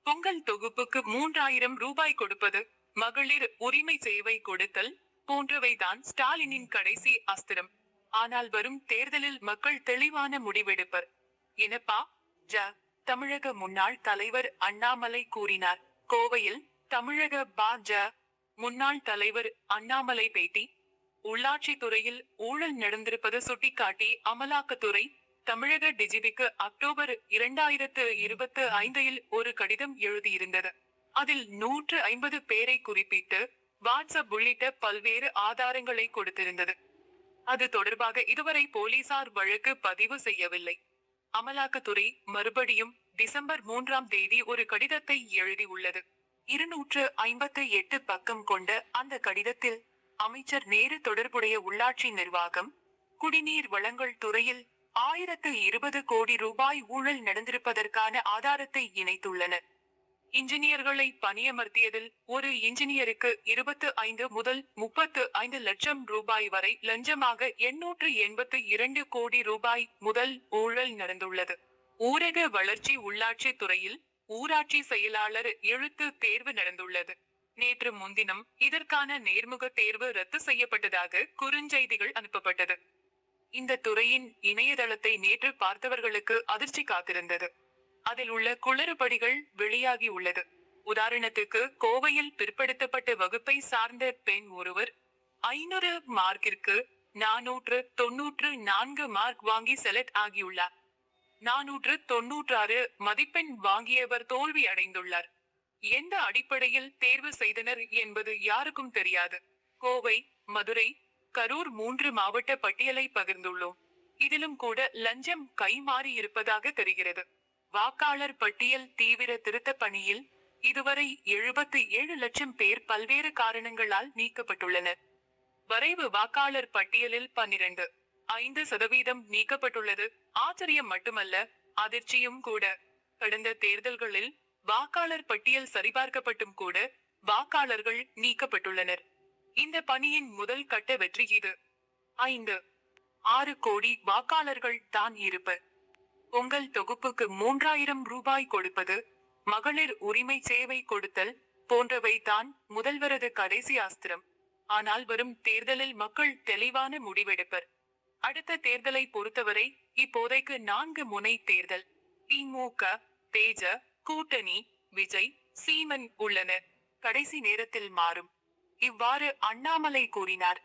பொங்கல் தொகுப்புக்கு 3000 ரூபாய் கொடுப்பது, மகளிர் உரிமை சேவை கொடுத்தல் போன்றவைதான் ஸ்டாலினின் கடைசி அஸ்திரம். ஆனால் வரும் தேர்தலில் மக்கள் தெளிவான முடிவெடுப்பர் எனப்பா ஜ. தமிழக முன்னாள் தலைவர் அண்ணாமலை கூறினார். கோவையில் தமிழக பா.ஜ. முன்னாள் தலைவர் அண்ணாமலை பேட்டி. உள்ளாட்சி துறையில் ஊழல் நடந்திருப்பது சுட்டிக்காட்டி அமலாக்கத்துறை தமிழக டிஜிபிக்கு அக்டோபர் 2025 ஒரு கடிதம் எழுதியிருந்தது. அதில் 150 பேரை குறிப்பிட்டு வாட்ஸ்அப் உள்ளிட்ட பல்வேறு ஆதாரங்களை கொடுத்திருந்தது. அது தொடர்பாக இதுவரை போலீசார் வழக்கு பதிவு செய்யவில்லை. அமலாக்கத்துறை மறுபடியும் டிசம்பர் 3 ஒரு கடிதத்தை எழுதியுள்ளது. 258 பக்கம் கொண்ட அந்த கடிதத்தில் அமைச்சர் நேரு தொடர்புடைய உள்ளாட்சி நிர்வாகம், குடிநீர் வழங்கல் துறையில் 1020 கோடி ரூபாய் ஊழல் நடந்திருப்பதற்கான ஆதாரத்தை இணைத்துள்ளனர். இன்ஜினியர்களை பணியமர்த்தியதில் ஒரு இன்ஜினியருக்கு 25 முதல் 35 லட்சம் ரூபாய் வரை லஞ்சமாக 882 கோடி ரூபாய் முதல் ஊழல் நடந்துள்ளது. ஊரக வளர்ச்சி உள்ளாட்சி துறையில் ஊராட்சி செயலாளர் எழுத்து தேர்வு நடந்துள்ளது. நேற்று முன்தினம் இதற்கான நேர்முக தேர்வு ரத்து செய்யப்பட்டதாக குறுஞ்செய்திகள் அனுப்பப்பட்டது. இந்த துறையின் இணையதளத்தை நேற்று பார்த்தவர்களுக்கு அதிர்ச்சி காத்திருந்தது. அதில் உள்ள குளறுபடிகள் வெளியாகி உள்ளது. உதாரணத்துக்கு, கோவையில் பிற்படுத்தப்பட்ட வகுப்பை சார்ந்த பெண் ஒருவர் 500 மார்க்கிற்கு 494 மார்க் வாங்கி செலக்ட் ஆகியுள்ளார். 496 மதிப்பெண் வாங்கியவர் தோல்வி அடைந்துள்ளார். எந்த அடிப்படையில் தேர்வு செய்தனர் என்பது யாருக்கும் தெரியாது. கோவை, மதுரை, கரூர் 3 மாவட்ட பட்டியலை பகிர்ந்துள்ளோம். இதிலும் கூட லஞ்சம் கைமாறி இருப்பதாக தெரிகிறது. வாக்காளர் பட்டியல் தீவிர திருத்த பணியில் இதுவரை 77 லட்சம் பேர் பல்வேறு காரணங்களால் நீக்கப்பட்டுள்ளனர். வரைவு வாக்காளர் பட்டியலில் 12.5% நீக்கப்பட்டுள்ளது ஆச்சரியம் மட்டுமல்ல, அதிர்ச்சியும் கூட. கடந்த தேர்தல்களில் வாக்காளர் பட்டியல் சரிபார்க்கப்பட்டும் கூட வாக்காளர்கள் நீக்கப்பட்டுள்ளனர். இந்த பணியின் முதல் கட்ட வெற்றி இது. 5.6 கோடி வாக்காளர்கள் தான் இருப்பர். பொங்கல் தொகுப்புக்கு 3000 ரூபாய் கொடுப்பது, மகளிர் உரிமை சேவை கொடுத்தல் போன்றவை தான் முதல்வரது கடைசி அஸ்திரம். ஆனால் வரும் தேர்தலில் மக்கள் தெளிவான முடிவெடுப்பர். அடுத்த தேர்தலை பொறுத்தவரை இப்போதைக்கு 4 முனை தேர்தல். திமுக, தேஜ கூட்டணி, விஜய், சீமன் உள்ளன. கடைசி நேரத்தில் மாறும். இவ்வாறு அண்ணாமலை கூறினார்.